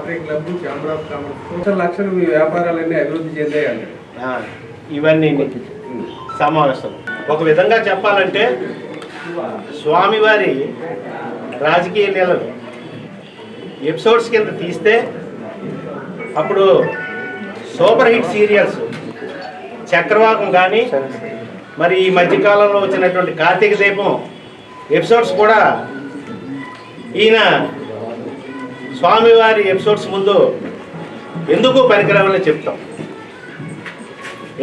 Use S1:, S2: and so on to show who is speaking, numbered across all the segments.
S1: Rotary club, chamber of commerce లక్షలు మీ వ్యాపారాలన్నీ అభివృద్ధి చెందాయండి.
S2: ఇవన్నీ సమావేశం. ఒక విధంగా చెప్పాలంటే స్వామివారి రాజకీయ లీలలు ఎపిసోడ్స్ కింద తీస్తే అప్పుడు సూపర్ హిట్ సీరియల్స్ చక్రవాకం కానీ, మరి ఈ మధ్యకాలంలో వచ్చినటువంటి కార్తీక దీపం ఎపిసోడ్స్ కూడా ఈయన స్వామివారి ఎపిసోడ్స్ ముందు ఎందుకు పనికిరామని చెప్తాం.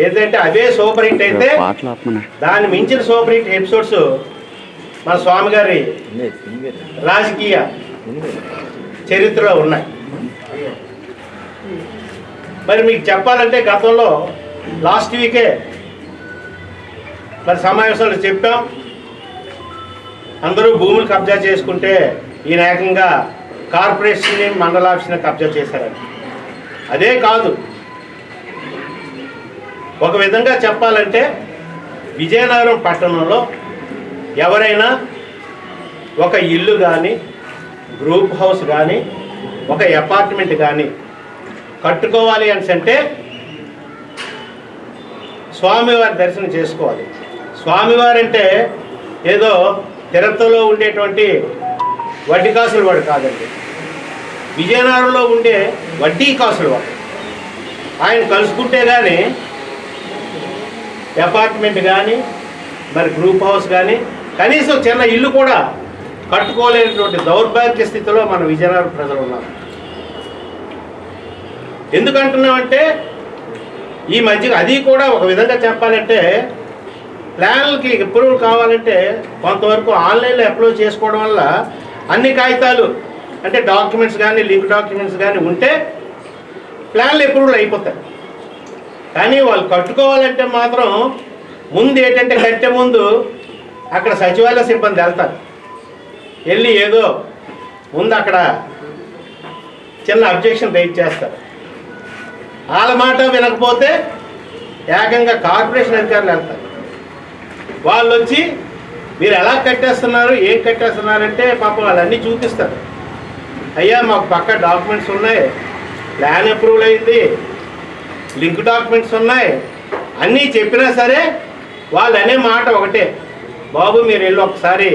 S2: ఏదంటే అదే సూపర్ హిట్ అయితే దాన్ని మించిన సూపర్ హిట్ ఎపిసోడ్స్ మన స్వామి గారి రాజకీయ చరిత్రలో ఉన్నాయి. మరి మీకు చెప్పాలంటే గతంలో లాస్ట్ వీకే మరి సమావేశంలో చెప్పాం, అందరూ భూములు కబ్జా చేసుకుంటే ఈయన ఏకంగా కార్పొరేషన్ని మండల ఆఫీస్ని కబ్జా చేశారని. అదే కాదు, ఒక విధంగా చెప్పాలంటే విజయనగరం పట్టణంలో ఎవరైనా ఒక ఇల్లు కానీ, గ్రూప్ హౌస్ కానీ, ఒక అపార్ట్మెంట్ కానీ కట్టుకోవాలి అంటే స్వామివారి దర్శనం చేసుకోవాలి. స్వామివారు అంటే ఏదో తిరుపతిలో ఉండేటువంటి వడ్డీ కాసులు వాడు కాదండి, విజయనగరంలో ఉండే వడ్డీ కాసులు వాడు. ఆయన కలుసుకుంటే కానీ అపార్ట్మెంట్ కానీ, మరి గ్రూప్ హౌస్ కానీ, కనీసం చిన్న ఇల్లు కూడా కట్టుకోలేనటువంటి దౌర్భాగ్య స్థితిలో మన విజయనగరం ప్రజలు ఉన్నారు. ఎందుకంటున్నామంటే ఈ మధ్య అది కూడా ఒక విధంగా చెప్పాలంటే ప్లాన్లకి అప్రూవల్ కావాలంటే కొంతవరకు ఆన్లైన్లో అప్లై చేసుకోవడం వల్ల అన్ని కాగితాలు అంటే డాక్యుమెంట్స్ కానీ, లింక్ డాక్యుమెంట్స్ కానీ ఉంటే ప్లాన్లు అప్రూవల్ అయిపోతాయి. కానీ వాళ్ళు కట్టుకోవాలంటే మాత్రం ముందు ఏంటంటే కట్టే ముందు అక్కడ సచివాలయ సిబ్బంది వెళ్తారు, వెళ్ళి ఏదో ముందు అక్కడ చిన్న అబ్జెక్షన్ రైజ్ చేస్తారు. వాళ్ళ మాట వినకపోతే ఏకంగా కార్పొరేషన్ అధికారులు వెళ్తారు. వాళ్ళు వచ్చి మీరు ఎలా కట్టేస్తున్నారు, ఏం కట్టేస్తున్నారంటే పాపం వాళ్ళన్నీ చూపిస్తారు. అయ్యా మాకు పక్క డాక్యుమెంట్స్ ఉన్నాయి, ప్లాన్ అప్రూవల్ అయింది, లింక్ డాక్యుమెంట్స్ ఉన్నాయి, అన్నీ చెప్పినా సరే వాళ్ళు అనే మాట ఒకటే, బాబు మీరు వెళ్ళి ఒకసారి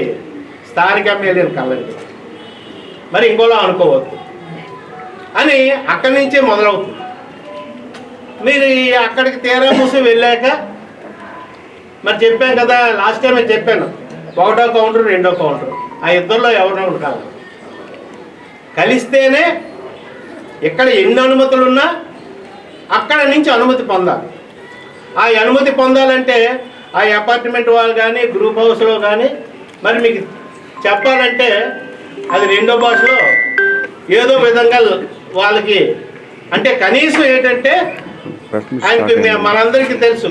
S2: స్థానిక ఎమ్మెల్యేని కలండి, మరి ఇంకోలా అనుకోవద్దు అని అక్కడి నుంచే మొదలవుతుంది. మీరు అక్కడికి తీరా మూసి వెళ్ళాక మరి చెప్పాను కదా, లాస్ట్ టైం నేను చెప్పాను, ఒకటో కౌంటర్ రెండో కౌంటర్, ఆ ఇద్దరిలో ఎవరినో ఒకటి కాదు. కలిస్తేనే ఇక్కడ ఎన్ని అనుమతులు ఉన్నా అక్కడ నుంచి అనుమతి పొందాలి. ఆ అనుమతి పొందాలంటే ఆ అపార్ట్మెంట్ వాళ్ళు కానీ, గ్రూప్ హౌస్లో కానీ, మరి మీకు చెప్పాలంటే అది రెండో భాషలో ఏదో విధంగా వాళ్ళకి అంటే కనీసం ఏంటంటే ఆయనకి మనందరికీ తెలుసు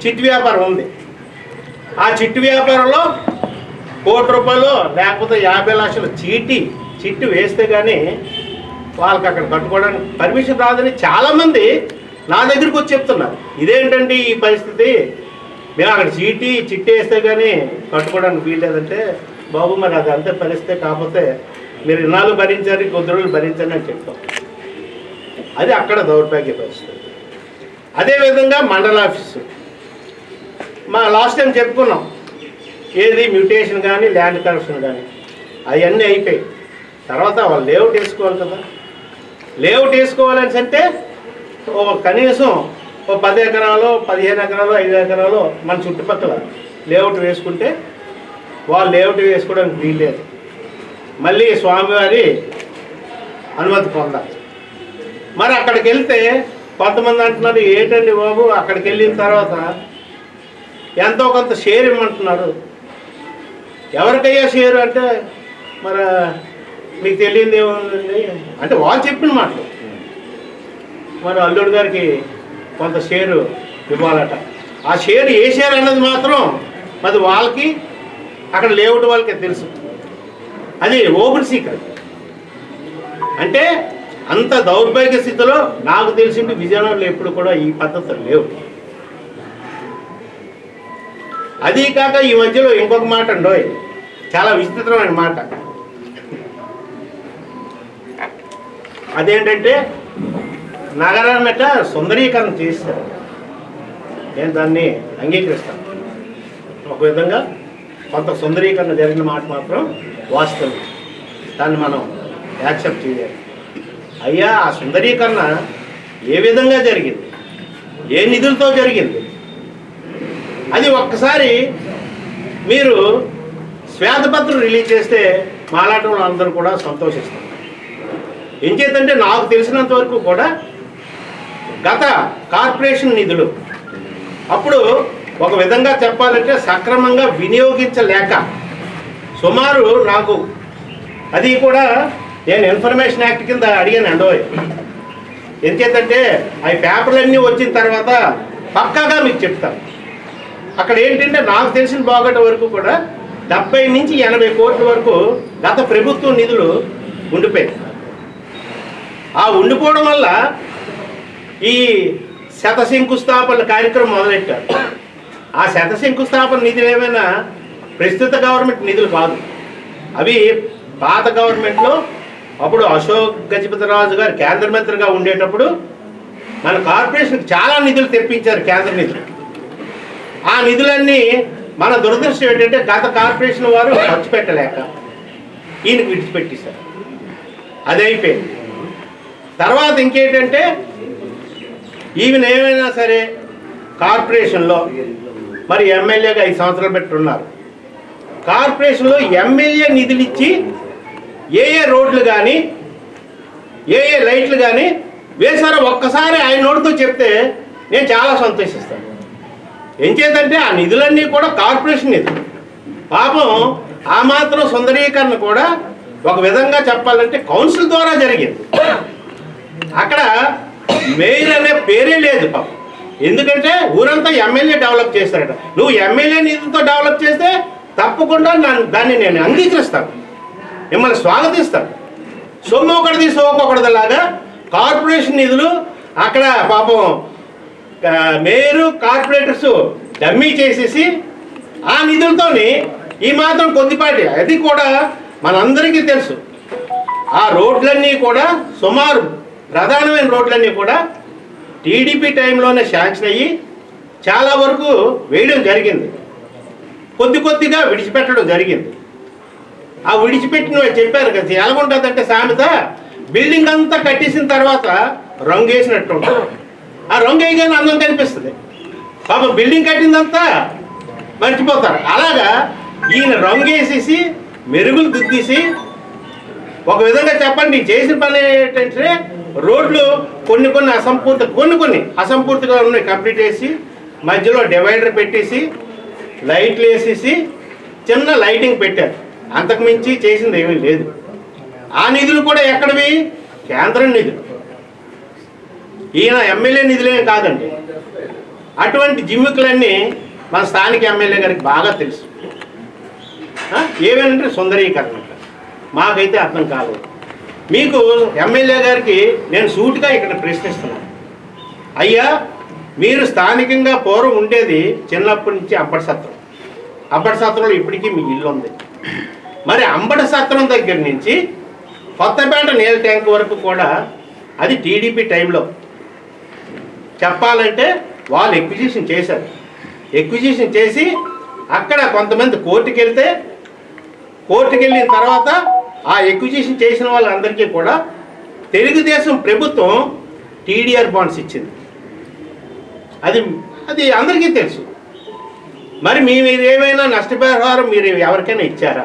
S2: చిట్టు వ్యాపారం ఉంది. ఆ చిట్టు వ్యాపారంలో ₹1,00,00,000 లేకపోతే 50 లక్షలు చిట్టు వేస్తే కానీ వాళ్ళకి అక్కడ కట్టుకోవడానికి పర్మిషన్ రాదని చాలామంది నా దగ్గరికి వచ్చి చెప్తున్నారు. ఇదేంటండి ఈ పరిస్థితి, మేము అక్కడ చిట్టు వేస్తే కానీ కట్టుకోవడానికి వీల్లేదంటే, బాబు మరి అది అంతే పరిస్థితి, కాకపోతే మీరు ఇన్నాళ్ళు భరించారు, కొద్ది రోజులు భరించండి అని చెప్తాం. అది అక్కడ దౌర్భాగ్య పరిస్థితి. అదేవిధంగా మండల ఆఫీసు మా లాస్ట్ టైం చెప్పుకున్నాం, ఏది మ్యూటేషన్ కానీ, ల్యాండ్ కరెక్షన్ కానీ అవన్నీ అయిపోయాయి. తర్వాత వాళ్ళు లేఅవుట్ వేసుకోవాలి కదా, లేఅవుట్ వేసుకోవాలని అంటే కనీసం 10 ఎకరాలు, 15 ఎకరాలు, 5 ఎకరాలు మన చుట్టుపక్కల లేఅవుట్ వేసుకుంటే వాళ్ళు లేఅవుట్ వేసుకోవడానికి వీల్లేదు, మళ్ళీ స్వామివారి అనుమతి పొందాలి. మరి అక్కడికి వెళ్తే కొంతమంది అంటున్నారు, ఏంటండి బాబు అక్కడికి వెళ్ళిన తర్వాత ఎంతో కొంత షేర్ ఇవ్వమంటున్నారు. ఎవరికయ్యా షేరు అంటే మరి మీకు తెలియదు ఏముందండి అంటే వాళ్ళు చెప్పిన మాటలు, మరి అల్లుడు గారికి కొంత షేరు ఇవ్వాలట. ఆ షేర్ ఏ షేర్ అన్నది మాత్రం అది వాళ్ళకి అక్కడ లేఅవుట్ వాళ్ళకి తెలుసు, అది ఓపెన్ సీక్రెట్. అంటే అంత దౌర్భాగ్య స్థితిలో నాకు తెలిసింది విజయనగరంలో ఎప్పుడు కూడా ఈ పద్ధతులు లేవు. అదీ కాక ఈ మధ్యలో ఇంకొక మాట అండోయ్, చాలా విచిత్రమైన మాట. అదేంటంటే నగరాన్నట సుందరీకరణ చేస్తారు. నేను దాన్ని అంగీకరిస్తాను. ఒక విధంగా కొంత సుందరీకరణ జరిగిన మాట మాత్రం వాస్తవం, దాన్ని మనం యాక్సెప్ట్ చేయాలి. అయ్యా, ఆ సుందరీకరణ ఏ విధంగా జరిగింది, ఏ నిధులతో జరిగింది, అది ఒక్కసారి మీరు శ్వేతపత్రం రిలీజ్ చేస్తే మాలాంటి వాళ్ళు అందరూ కూడా సంతోషిస్తారు. ఏం చేద్దంటే నాకు తెలిసినంత వరకు కూడా గత కార్పొరేషన్ నిధులు అప్పుడు ఒక విధంగా చెప్పాలంటే సక్రమంగా వినియోగించలేక సుమారు నాకు అది కూడా నేను ఇన్ఫర్మేషన్ యాక్ట్ కింద అడిగాను అండోయ్. ఎందుచేతంటే అవి పేపర్లన్నీ వచ్చిన తర్వాత పక్కాగా మీకు చెప్తాను. అక్కడ ఏంటంటే నాకు తెలిసిన బాగట వరకు కూడా 70 నుంచి 80 కోట్ల వరకు గత ప్రభుత్వ నిధులు ఉండిపోయాయి. ఆ ఉండిపోవడం వల్ల ఈ శతశంకుస్థాపన కార్యక్రమం మొదలెట్టారు. ఆ శతశంకుస్థాపన నిధులు ఏమైనా ప్రస్తుత గవర్నమెంట్ నిధులు కాదు, అవి పాత గవర్నమెంట్లో అప్పుడు అశోక్ గజపతిరాజు గారు కేంద్ర మంత్రిగా ఉండేటప్పుడు మన కార్పొరేషన్కి చాలా నిధులు తెప్పించారు, కేంద్ర నిధులు. ఆ నిధులన్నీ మన దురదృష్టం ఏంటంటే గత కార్పొరేషన్ వారు ఖర్చు పెట్టలేక ఈయనకు విడిచిపెట్టేశారు. అది అయిపోయింది. తర్వాత ఇంకేంటంటే ఈవెన్ ఏమైనా సరే కార్పొరేషన్లో మరి ఎమ్మెల్యేగా 5 సంవత్సరాలు పెట్టున్నారు. కార్పొరేషన్లో ఎమ్మెల్యే నిధులు ఇచ్చి ఏ రోడ్లు కానీ ఏ లైట్లు కానీ వేశారో ఒక్కసారి ఆయన నోటితో చెప్తే నేను చాలా సంతోషిస్తాను. ఏం చేద్దంటే ఆ నిధులన్నీ కూడా కార్పొరేషన్ నిధులు. పాపం ఆ మాత్రం సుందరీకరణ కూడా ఒక విధంగా చెప్పాలంటే కౌన్సిల్ ద్వారా జరిగింది. అక్కడ మేయర్ అనే పేరే లేదు పాపం. ఎందుకంటే ఊరంతా ఎమ్మెల్యే డెవలప్ చేస్తారట. నువ్వు ఎమ్మెల్యే నిధులతో డెవలప్ చేస్తే తప్పకుండా దాన్ని నేను అంగీకరిస్తాను, మిమ్మల్ని స్వాగతిస్తాను. సొమ్ము ఒకటిది సోకొకటిలాగా కార్పొరేషన్ నిధులు అక్కడ పాపం మేయరు కార్పొరేటర్స్ డమ్మీ చేసేసి ఆ నిధులతోని ఈ మాత్రం కొద్దిపాటి, అది కూడా మనందరికీ తెలుసు. ఆ రోడ్లన్నీ కూడా సుమారు ప్రధానమైన రోడ్లన్నీ కూడా టీడీపీ టైంలోనే శాంక్షన్ అయ్యి చాలా వరకు వేయడం జరిగింది, కొద్దిగా విడిచిపెట్టడం జరిగింది. ఆ విడిచిపెట్టిన చెప్పారు కదా, ఎలాగుంటుందంటే సామెత, బిల్డింగ్ అంతా కట్టేసిన తర్వాత రంగు వేసినట్టు ఉంటుంది. ఆ రంగు వేయగానే అందం కనిపిస్తుంది, పాపం బిల్డింగ్ కట్టిందంతా మర్చిపోతారు. అలాగా ఈయన రంగు వేసేసి మెరుగులు దిద్దేసి ఒక విధంగా చెప్పండి చేసిన పని ఏంటంటే రోడ్లు కొన్ని అసంపూర్తిగా ఉన్నాయి, కంప్లీట్ చేసి మధ్యలో డివైడర్ పెట్టేసి లైట్లు వేసేసి చిన్న లైటింగ్ పెట్టారు. అంతకుమించి చేసింది ఏమీ లేదు. ఆ నిధులు కూడా ఎక్కడివి? కేంద్రం నిధులు, ఈయన ఎమ్మెల్యే నిధులేం కాదండి. అటువంటి జిమ్మికులన్నీ మన స్థానిక ఎమ్మెల్యే గారికి బాగా తెలుసు. ఏమేనంటే సుందరీకరణ మాకైతే అర్థం కాలేదు. మీకు ఎమ్మెల్యే గారికి నేను సూటిగా ఇక్కడ ప్రశ్నిస్తున్నాను. అయ్యా, మీరు స్థానికంగా పూర్వం ఉండేది చిన్నప్పటి నుంచి అంబటి సత్రం. అంబటి సత్రంలో ఇప్పటికీ మీ ఇల్లు ఉంది. మరి అంబటి సత్రం దగ్గర నుంచి కొత్తపేట నీళ్ళ ట్యాంక్ వరకు కూడా అది టీడీపీ టైంలో చెప్పాలంటే వాళ్ళు ఎక్విజిషన్ చేశారు. ఎక్విజిషన్ చేసి అక్కడ కొంతమంది కోర్టుకు వెళ్ళిన తర్వాత ఆ ఎక్విజిషన్ చేసిన వాళ్ళందరికీ కూడా తెలుగుదేశం ప్రభుత్వం టీడీఆర్ బాండ్స్ ఇచ్చింది. అది అందరికీ తెలుసు. మరి మీరు ఏమైనా నష్టపరిహారం మీరు ఎవరికైనా ఇచ్చారా?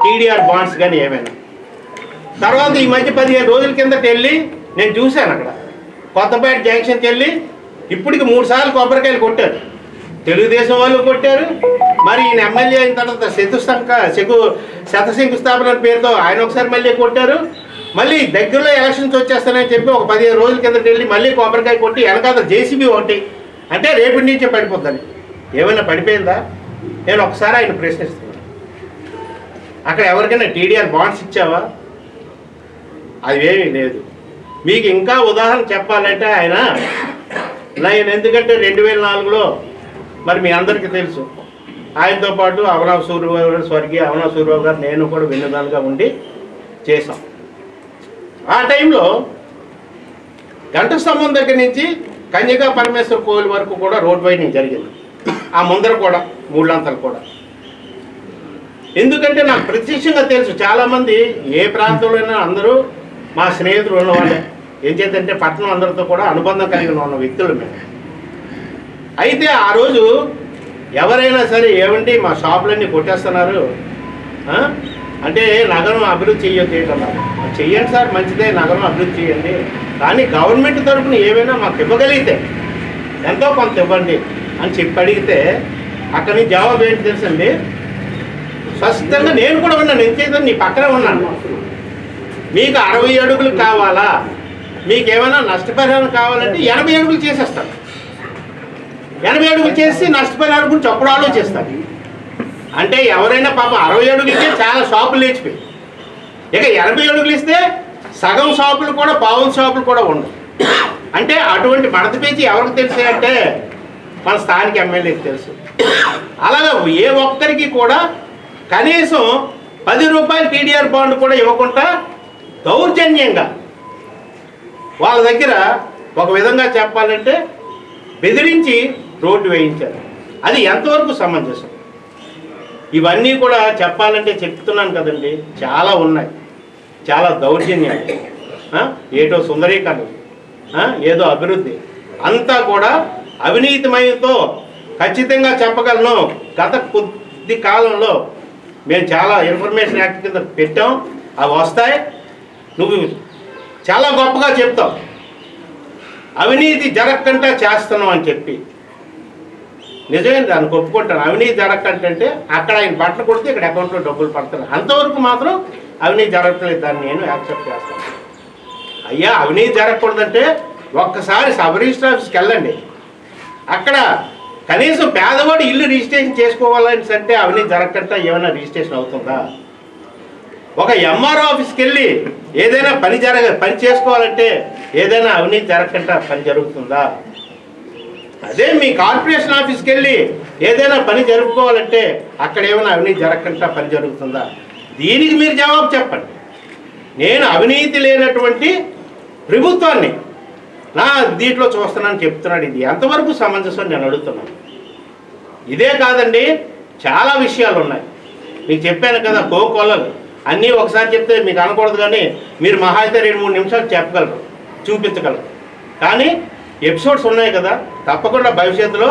S2: టీడీఆర్ బాండ్స్ కానీ ఏమైనా? తర్వాత ఈ మధ్య 15 రోజుల కిందట వెళ్ళి నేను చూశాను, అక్కడ కొత్తపేట జంక్షన్కి వెళ్ళి ఇప్పటికి 3 సార్లు కొబ్బరికాయలు కొట్టారు. తెలుగుదేశం వాళ్ళు కొట్టారు. మరి ఈయన ఎమ్మెల్యే అయిన తర్వాత శతశంకుస్థాపన పేరుతో ఆయన ఒకసారి మళ్ళీ కొట్టారు. మళ్ళీ దగ్గరలో ఎలక్షన్స్ వచ్చేస్తానని చెప్పి ఒక 15 రోజుల కిందట వెళ్ళి మళ్ళీ కొబ్బరికాయ కొట్టి వెనకాల జేసీబీ ఒకటి, అంటే రేపటి నుంచే పడిపోద్దని. ఏమైనా పడిపోయిందా? నేను ఒకసారి ఆయన ప్రశ్నిస్తున్నాను, అక్కడ ఎవరికైనా టీడీఆర్ బాండ్స్ ఇచ్చావా? అవేమీ లేదు. మీకు ఇంకా ఉదాహరణ చెప్పాలంటే ఆయన ఎందుకంటే 2004లో మరి మీ అందరికీ తెలుసు, ఆయనతో పాటు స్వర్గీయ అవనావ్ సూర్యబాబు గారు నేను కూడా విన్నదాలుగా ఉండి చేశాం. ఆ టైంలో గంట స్తంభం దగ్గర నుంచి కన్యకా పరమేశ్వర కోవిల్ వరకు కూడా రోడ్ వైడింగ్ జరిగింది. ఆ ముందర కూడా మూడులంతలు కూడా. ఎందుకంటే నాకు ప్రత్యక్షంగా తెలుసు, చాలామంది ఏ ప్రాంతంలో అందరూ మా స్నేహితులు ఉన్నవాళ్ళే. ఏం చేద్దంటే పట్టణం అందరితో కూడా అనుబంధం కలిగి ఉన్న వ్యక్తులు మేము. అయితే ఆ రోజు ఎవరైనా సరే ఏమండి మా షాపులన్నీ కొట్టేస్తున్నారు అంటే నగరం అభివృద్ధి చేయొద్దు ఏంటన్నారు. చెయ్యండి సార్, మంచిదే, నగరం అభివృద్ధి చేయండి, కానీ గవర్నమెంట్ తరఫున ఏమైనా మాకు ఇవ్వగలిగితే ఎంతో కొంత ఇవ్వండి అని చెప్పి అడిగితే అక్కడి నుంచి జవాబు ఏంటి తెలుసండి, స్పష్టంగా నేను కూడా ఉన్నాను, నేను చేద్దాం నీ పక్కనే ఉన్నాను, మీకు 60 అడుగులు కావాలా, మీకు ఏమైనా నష్టపరిహారం కావాలంటే 80 అడుగులు చేసేస్తాను, 80 అడుగులు చేసి నష్టపరిహారం గురించి అప్పుడు ఆలోచిస్తాను. అంటే ఎవరైనా పాపం 60 అడుగులకే చాలా షాపులు లేచిపోయి, ఇక 80 అడుగులు ఇస్తే సగం షాపులు కూడా పావుల షాపులు కూడా ఉండవు. అంటే అటువంటి మడత పేచి ఎవరికి తెలిసే అంటే మన స్థానిక ఎమ్మెల్యేకి తెలుసు. అలాగే ఏ ఒక్కరికి కూడా కనీసం 10 రూపాయలు టీడీఆర్ బాండ్ కూడా ఇవ్వకుండా దౌర్జన్యంగా వాళ్ళ దగ్గర ఒక విధంగా చెప్పాలంటే బెదిరించి రోడ్డు వేయించారు. అది ఎంతవరకు సమంజసం? ఇవన్నీ కూడా చెప్పాలంటే చెప్తున్నాను కదండి, చాలా ఉన్నాయి, చాలా దౌర్జన్యాలు, ఏటో సుందరీకరణ, ఏదో అభివృద్ధి, అంతా కూడా అవినీతిమయంతో ఖచ్చితంగా చెప్పగలను. గత కొద్ది కాలంలో మేము చాలా ఇన్ఫర్మేషన్ యాక్ట్ కింద పెట్టాం, అవి వస్తాయి. నువ్వు చాలా గొప్పగా చెప్తావు అవినీతి జరగకుండా చేస్తున్నావు అని చెప్పి. నిజమే, దాన్ని ఒప్పుకుంటాను. అవినీతి జరగకంటే అక్కడ ఆయన బట్టలు కొడితే ఇక్కడ అకౌంట్లో డబ్బులు పడుతున్నాయి, అంతవరకు మాత్రం అవినీతి జరగట్లేదు, దాన్ని నేను యాక్సెప్ట్ చేస్తాను. అయ్యా అవినీతి జరగకూడదంటే ఒక్కసారి సబ్ రిజిస్టర్ ఆఫీస్కి వెళ్ళండి, అక్కడ కనీసం పేదవాడు ఇల్లు రిజిస్ట్రేషన్ చేసుకోవాలని అంటే అవినీతి జరగకుండా ఏమైనా రిజిస్ట్రేషన్ అవుతుందా? ఒక ఎంఆర్ఓ ఆఫీస్కి వెళ్ళి ఏదైనా పని చేసుకోవాలంటే ఏదైనా అవినీతి జరగకుండా పని జరుగుతుందా? అదే మీ కార్పొరేషన్ ఆఫీస్కి వెళ్ళి ఏదైనా పని జరుపుకోవాలంటే అక్కడ ఏమైనా అవినీతి జరగకుండా పని జరుగుతుందా? దీనికి మీరు జవాబు చెప్పండి. నేను అవినీతి లేనటువంటి ప్రభుత్వాన్ని నా దీంట్లో చూస్తున్నాను చెప్తున్నాడు. ఇది ఎంతవరకు సమంజసం నేను అడుగుతున్నాను. ఇదే కాదండి, చాలా విషయాలు ఉన్నాయి. మీకు చెప్పాను కదా, కోకొల్లలు అన్నీ ఒకసారి చెప్తే మీకు అనకూడదు, కానీ మీరు మహా అయితే 2-3 నిమిషాలు చెప్పగలరు, చూపించగలరు. కానీ ఎపిసోడ్స్ ఉన్నాయి కదా, తప్పకుండా భవిష్యత్తులో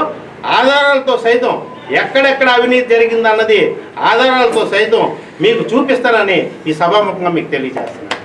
S2: ఆధారాలతో సైతం ఎక్కడెక్కడ అవినీతి జరిగిందన్నది ఆధారాలతో సైతం మీకు చూపిస్తానని ఈ సభాముఖంగా మీకు తెలియజేస్తున్నాను.